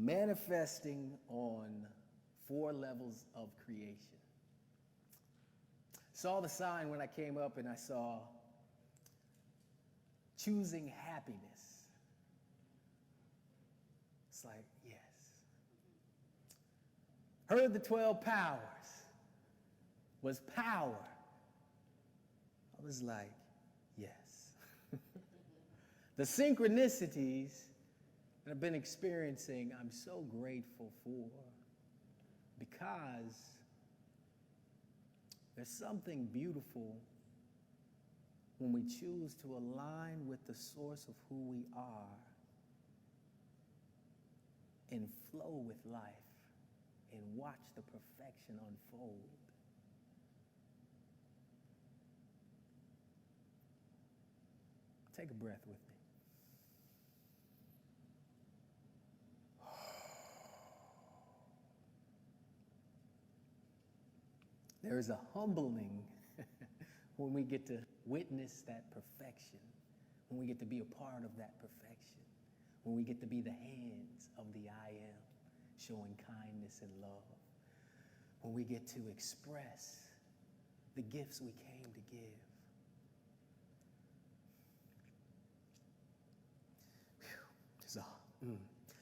manifesting on 4 levels of creation. Saw the sign when I came up and I saw choosing happiness. It's like, yes. Heard the 12 powers was power. I was like, yes. The synchronicities that I've been experiencing, I'm so grateful for, because there's something beautiful when we choose to align with the source of who we are and flow with life and watch the perfection unfold. Take a breath with me. There is a humbling when we get to witness that perfection, when we get to be a part of that perfection, when we get to be the hands of the I am, showing kindness and love, when we get to express the gifts we came to give.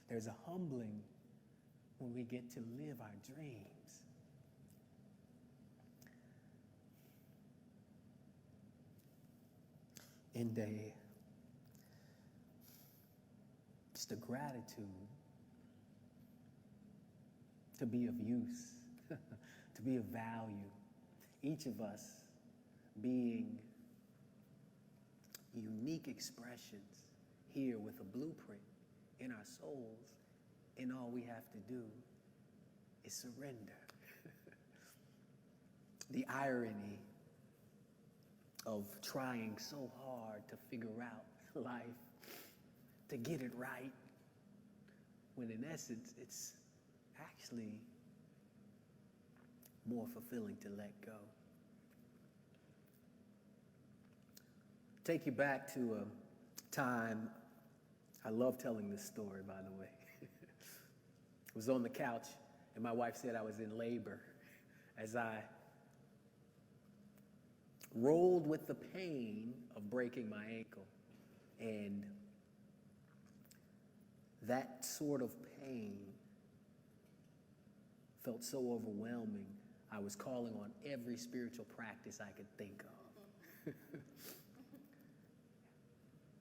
There's a humbling when we get to live our dreams. And just a gratitude to be of use, to be of value. Each of us being unique expressions here with a blueprint in our souls, and all we have to do is surrender. The irony of trying so hard to figure out life, to get it right, when in essence it's actually more fulfilling to let go. Take you back to a time, I love telling this story, by the way. I was on the couch and my wife said I was in labor as I rolled with the pain of breaking my ankle. And that sort of pain felt so overwhelming, I was calling on every spiritual practice I could think of.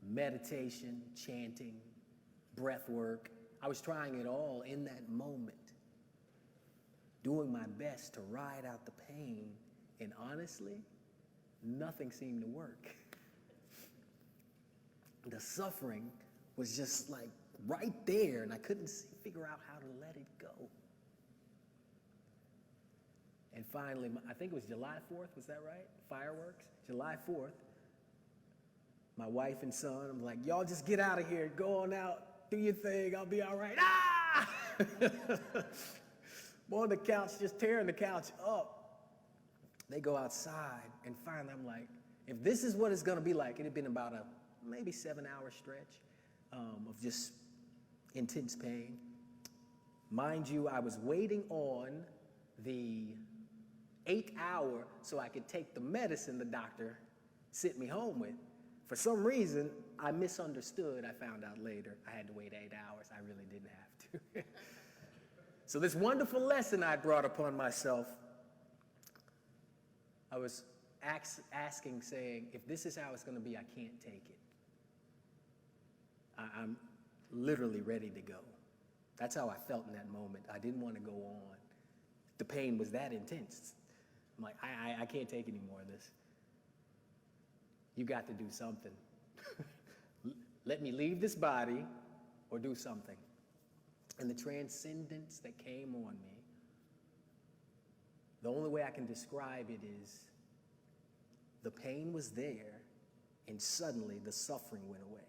Meditation, chanting, breath work. I was trying it all in that moment, doing my best to ride out the pain, and honestly, nothing seemed to work. The suffering was just like right there, and I couldn't figure out how to let it go. And finally, I think it was July 4th, was that right? Fireworks? July 4th, my wife and son, I'm like, y'all just get out of here, go on out, do your thing, I'll be all right. Ah! I'm on the couch, just tearing the couch up. They go outside, and finally I'm like, if this is what it's gonna be like, it had been about a maybe 7-hour stretch of just intense pain. Mind you, I was waiting on the 8th hour so I could take the medicine the doctor sent me home with. For some reason, I misunderstood. I found out later I had to wait 8 hours. I really didn't have to. So this wonderful lesson I brought upon myself, I was asking, saying, if this is how it's going to be, I can't take it. I'm literally ready to go. That's how I felt in that moment. I didn't want to go on. The pain was that intense. I'm like, I can't take any more of this. You got to do something. Let me leave this body or do something. And the transcendence that came on me, the only way I can describe it is the pain was there and suddenly the suffering went away.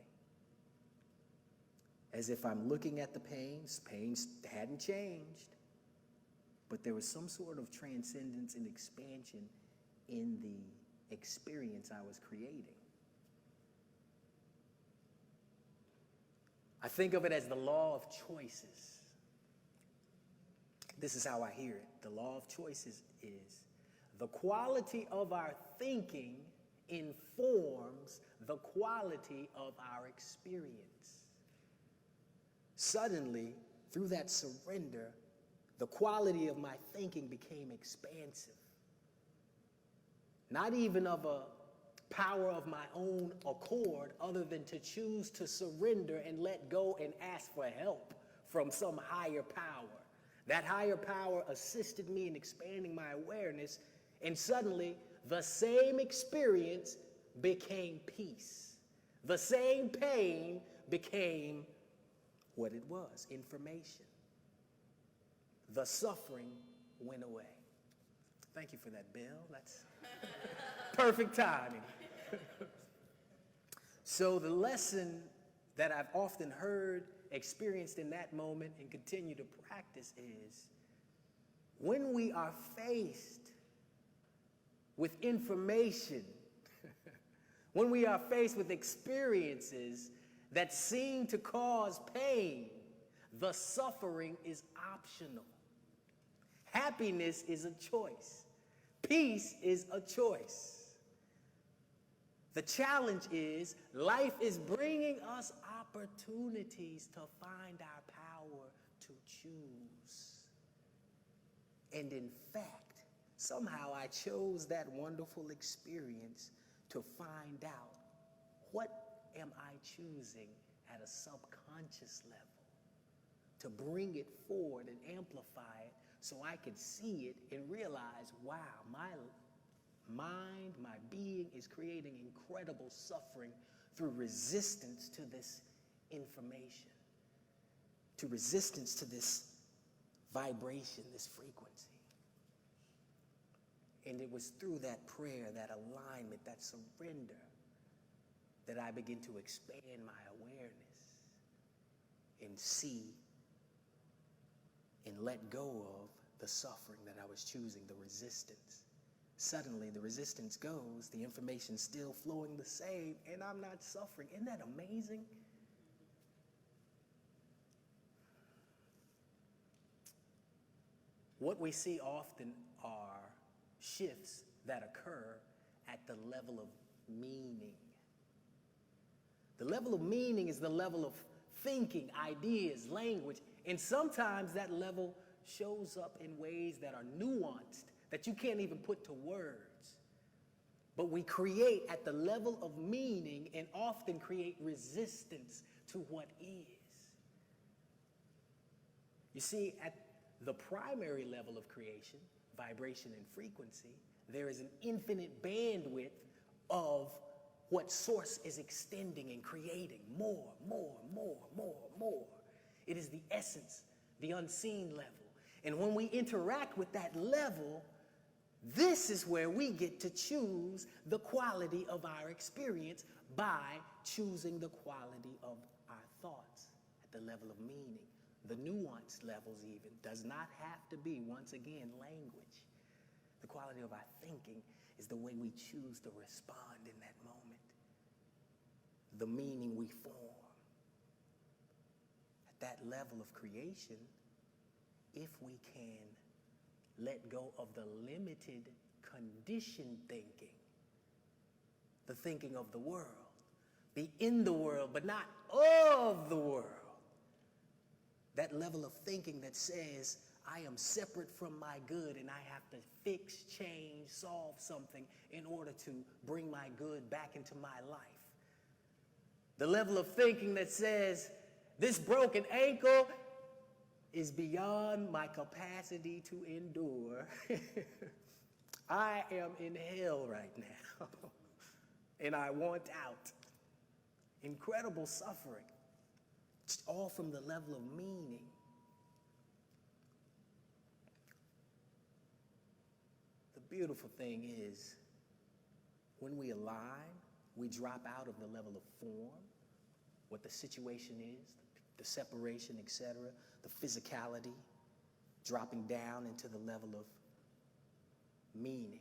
As if I'm looking at the pain hadn't changed, but there was some sort of transcendence and expansion in the experience I was creating. I think of it as the law of choices. This is how I hear it. The law of choices is the quality of our thinking informs the quality of our experience. Suddenly, through that surrender, the quality of my thinking became expansive. Not even of a power of my own accord, other than to choose to surrender and let go and ask for help from some higher power. That higher power assisted me in expanding my awareness, and suddenly the same experience became peace. The same pain became what it was, information. The suffering went away. Thank you for that, Bill. That's perfect timing. So the lesson that I've often heard, experienced in that moment, and continue to practice is when we are faced with information, when we are faced with experiences that seem to cause pain, the suffering is optional. Happiness is a choice. Peace is a choice. The challenge is life is bringing us opportunities to find our power to choose. And in fact, somehow I chose that wonderful experience to find out, what am I choosing at a subconscious level, to bring it forward and amplify it so I could see it and realize, wow, my mind, my being is creating incredible suffering through resistance to this information, to resistance to this vibration, this frequency. And it was through that prayer, that alignment, that surrender, that I begin to expand my awareness and see and let go of the suffering that I was choosing, the resistance. Suddenly, the resistance goes, the information's still flowing the same, and I'm not suffering. Isn't that amazing? What we see often are shifts that occur at the level of meaning. The level of meaning is the level of thinking, ideas, language, and sometimes that level shows up in ways that are nuanced, that you can't even put to words. But we create at the level of meaning and often create resistance to what is. You see, at the primary level of creation, vibration and frequency, there is an infinite bandwidth of what source is extending and creating more. It is the essence, the unseen level. And when we interact with that level, this is where we get to choose the quality of our experience by choosing the quality of our thoughts at the level of meaning. The nuanced levels even does not have to be, once again, language. The quality of our thinking is the way we choose to respond in that moment. The meaning we form. At that level of creation, if we can let go of the limited conditioned thinking, the thinking of the world, be in the world but not of the world. That level of thinking that says, I am separate from my good and I have to fix, change, solve something in order to bring my good back into my life. The level of thinking that says, this broken ankle is beyond my capacity to endure. I am in hell right now, and I want out. Incredible suffering. It's all from the level of meaning. The beautiful thing is, when we align, we drop out of the level of form, what the situation is, the separation, etc., the physicality, dropping down into the level of meaning.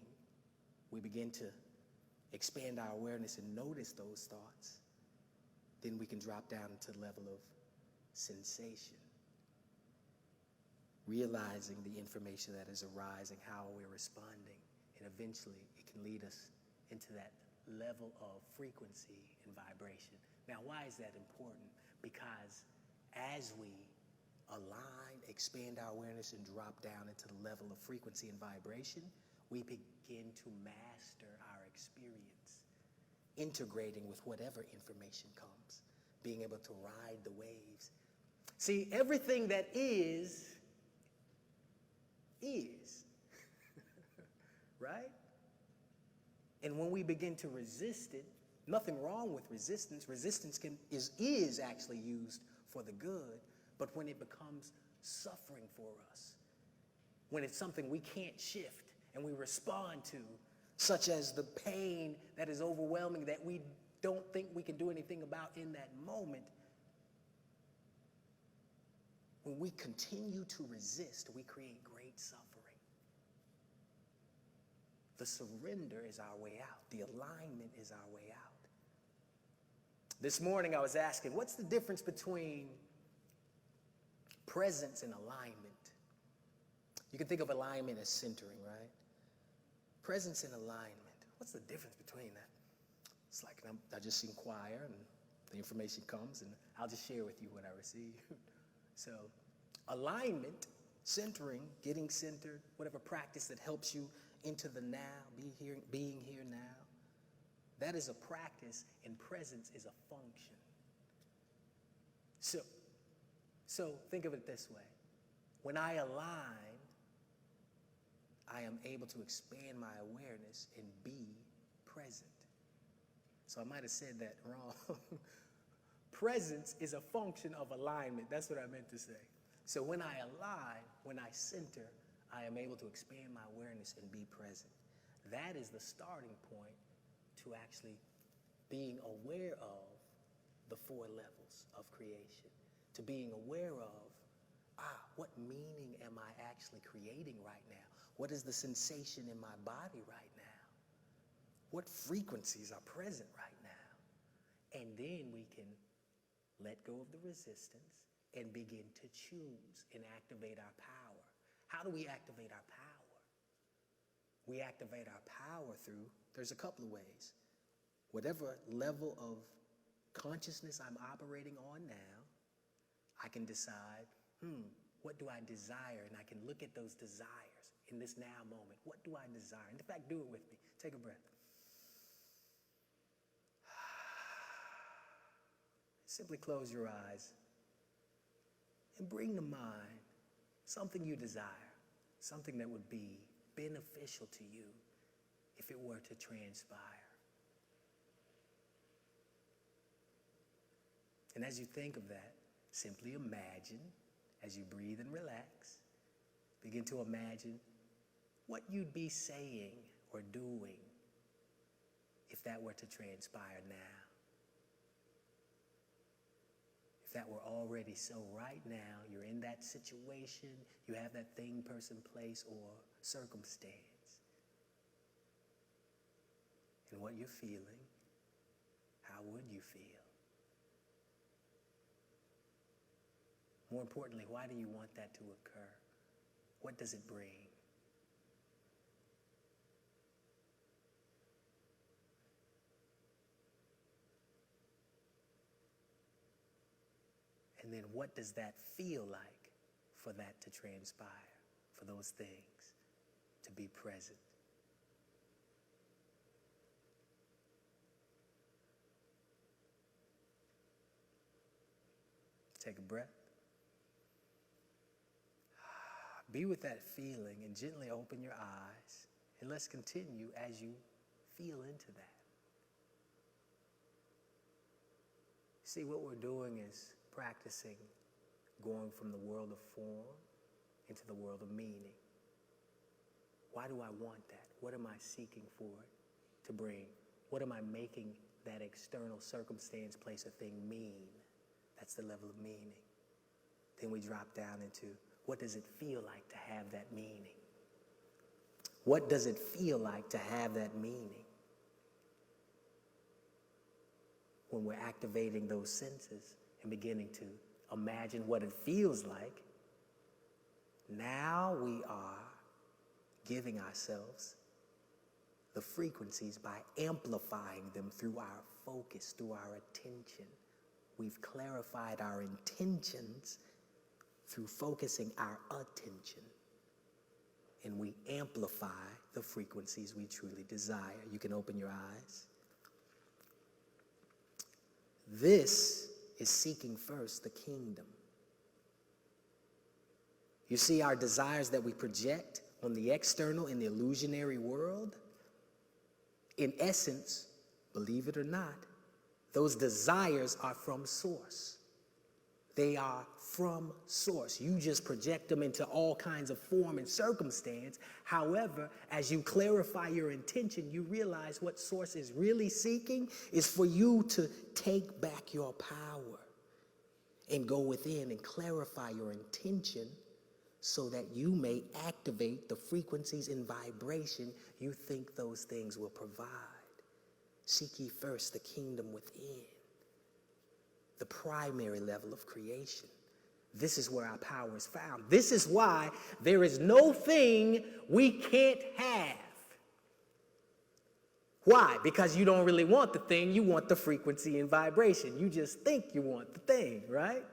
We begin to expand our awareness and notice those thoughts. Then we can drop down into the level of sensation. realizing the information that is arising, how we're responding, and eventually it can lead us into that level of frequency and vibration. Now, why is that important? Because as we align, expand our awareness, and drop down into the level of frequency and vibration, we begin to master our experience, integrating with whatever information comes, being able to ride the waves. See, everything that is, right? And when we begin to resist it, nothing wrong with resistance. Resistance is actually used for the good, but when it becomes suffering for us, when it's something we can't shift and we respond to, such as the pain that is overwhelming that we don't think we can do anything about in that moment, when we continue to resist, we create great suffering. The surrender is our way out. The alignment is our way out. This morning I was asking, what's the difference between presence and alignment? You can think of alignment as centering, right? Presence and alignment. What's the difference between that? It's like I just inquire and the information comes and I'll just share with you what I receive. So alignment, centering, getting centered, whatever practice that helps you into the now, being here now, that is a practice, and presence is a function. So think of it this way. When I align, I am able to expand my awareness and be present. So I might have said that wrong. Presence is a function of alignment. That's what I meant to say. So when I align, when I center, I am able to expand my awareness and be present. That is the starting point to actually being aware of the four levels of creation, to being aware of, what meaning am I actually creating right now? What is the sensation in my body right now? What frequencies are present right now? And then we can let go of the resistance and begin to choose and activate our power. How do we activate our power? We activate our power through, there's a couple of ways. Whatever level of consciousness I'm operating on now, I can decide, what do I desire? And I can look at those desires in this now moment. What do I desire? And in fact, do it with me. Take a breath. Simply close your eyes and bring to mind something you desire, something that would be beneficial to you if it were to transpire. And as you think of that, simply imagine, as you breathe and relax, begin to imagine what you'd be saying or doing if that were to transpire now. If that were already so right now, you're in that situation, you have that thing, person, place, or circumstance. And what you're feeling, how would you feel? More importantly, why do you want that to occur? What does it bring? And then what does that feel like for that to transpire, for those things to be present? Take a breath. Be with that feeling and gently open your eyes, and let's continue as you feel into that. See, what we're doing is practicing going from the world of form into the world of meaning. Why do I want that? What am I seeking for it to bring? What am I making that external circumstance, place, or thing mean? That's the level of meaning. Then we drop down into, what does it feel like to have that meaning? What does it feel like to have that meaning? When we're activating those senses and beginning to imagine what it feels like, Now we are giving ourselves the frequencies by amplifying them through our focus, through our attention. We've clarified our intentions through focusing our attention. And we amplify the frequencies we truly desire. You can open your eyes. This is seeking first the kingdom. You see, our desires that we project on the external in the illusionary world, in essence, believe it or not, those desires are from source. They are from source. You just project them into all kinds of form and circumstance. However, as you clarify your intention, you realize what source is really seeking is for you to take back your power and go within and clarify your intention so that you may activate the frequencies and vibration you think those things will provide. Seek ye first the kingdom within, the primary level of creation. This is where our power is found. This is why there is no thing we can't have. Why? Because you don't really want the thing, you want the frequency and vibration. You just think you want the thing, right?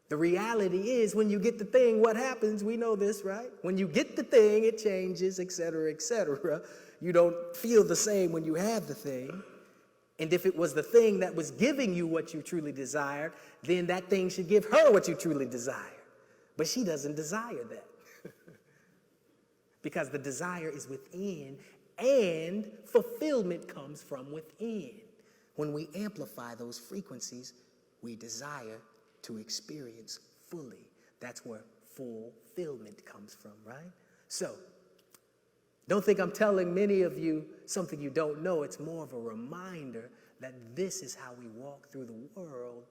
The reality is when you get the thing, what happens? We know this, right? When you get the thing, it changes, etc., etc. You don't feel the same when you have the thing. And if it was the thing that was giving you what you truly desired, then that thing should give her what you truly desire. But she doesn't desire that. Because the desire is within, and fulfillment comes from within. When we amplify those frequencies, we desire to experience fully. That's where fulfillment comes from, right? So, don't think I'm telling many of you something you don't know. It's more of a reminder that this is how we walk through the world,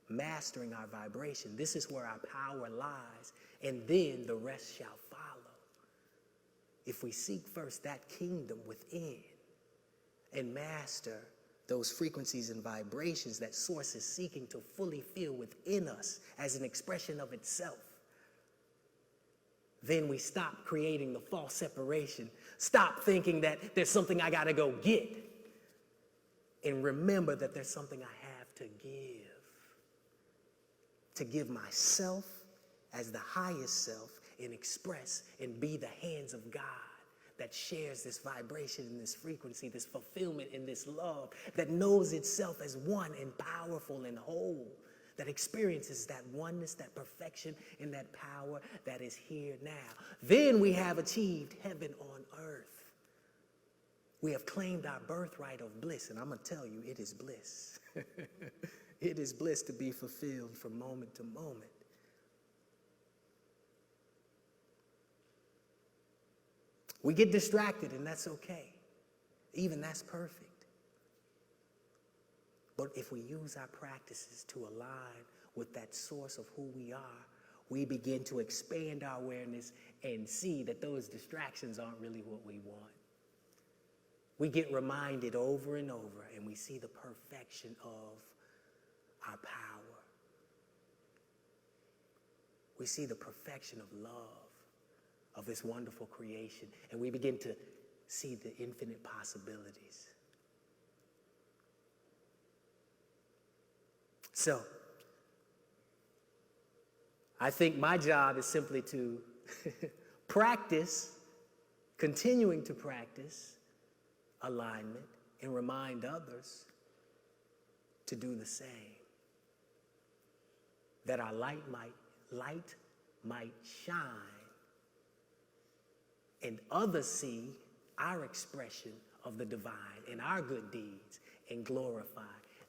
mastering our vibration. This is where our power lies, and then the rest shall follow. If we seek first that kingdom within and master those frequencies and vibrations that source is seeking to fully feel within us as an expression of itself, then we stop creating the false separation. Stop thinking that there's something I got to go get. And remember that there's something I have to give. To give myself as the highest self and express and be the hands of God that shares this vibration and this frequency, this fulfillment and this love, that knows itself as one and powerful and whole, that experiences that oneness, that perfection, and that power that is here now. Then we have achieved heaven on earth. We have claimed our birthright of bliss, and I'm going to tell you, it is bliss. It is bliss to be fulfilled from moment to moment. We get distracted, and that's okay. Even that's perfect. But if we use our practices to align with that source of who we are, we begin to expand our awareness and see that those distractions aren't really what we want. We get reminded over and over, and we see the perfection of our power. We see the perfection of love, of this wonderful creation, and we begin to see the infinite possibilities. So, I think my job is simply to practice, continuing to practice alignment and remind others to do the same. That our light might shine and others see our expression of the divine and our good deeds and glorify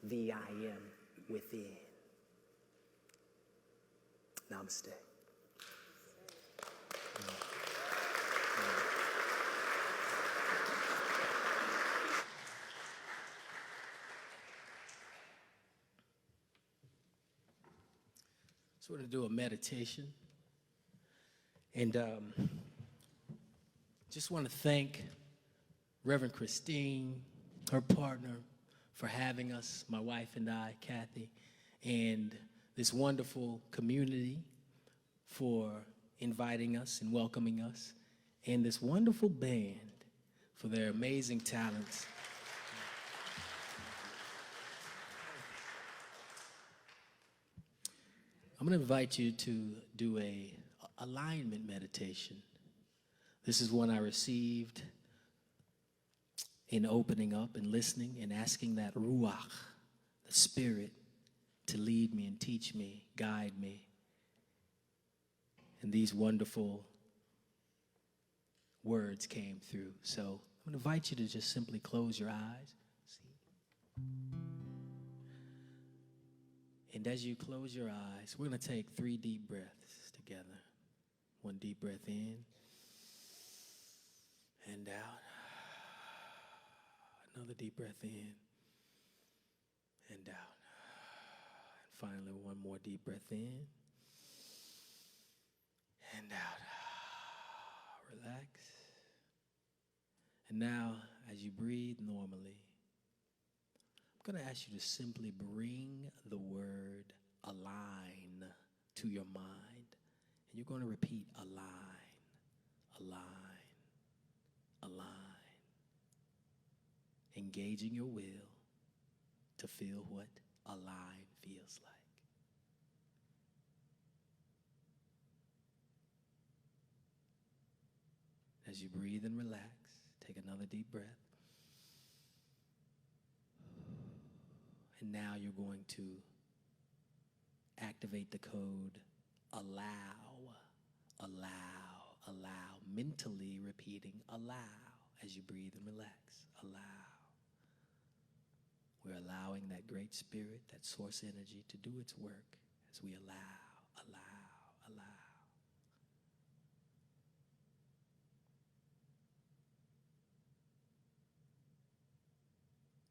the I am within. Namaste. So we're going to do a meditation. And just want to thank Reverend Christine, her partner, for having us, my wife and I, Kathy, and this wonderful community. for inviting us and welcoming us, and this wonderful band for their amazing talents. I'm going to invite you to do a alignment meditation. This is one I received in opening up and listening and asking that Ruach, the Spirit, to lead me and teach me, guide me. And these wonderful words came through. So I'm going to invite you to just simply close your eyes. And as you close your eyes, we're going to take 3 deep breaths together. 1 deep breath in and out. Another deep breath in and out. And finally, 1 more deep breath in and out. Relax. And now, as you breathe normally, I'm going to ask you to simply bring the word align to your mind. And you're going to repeat align, align, align. Engaging your will to feel what align feels like. As you breathe and relax, take another deep breath. And now you're going to activate the code allow, allow, allow, mentally repeating allow as you breathe and relax. Allow. We're allowing that great spirit, that source energy to do its work as we allow, allow, allow.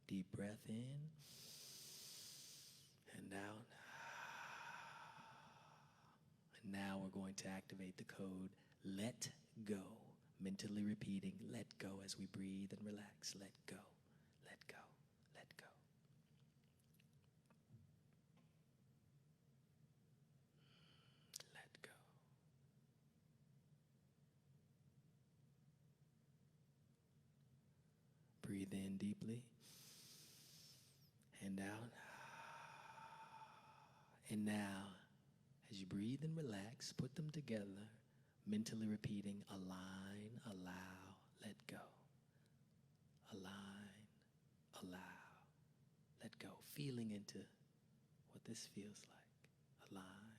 Deep breath in and out. And now we're going to activate the code let go. Mentally repeating let go as we breathe and relax. Let go, let go, let go. Let go. Breathe in deeply and out. And now, as you breathe and relax, put them together, mentally repeating align, allow, let go. Align, allow, let go. Feeling into what this feels like. Align,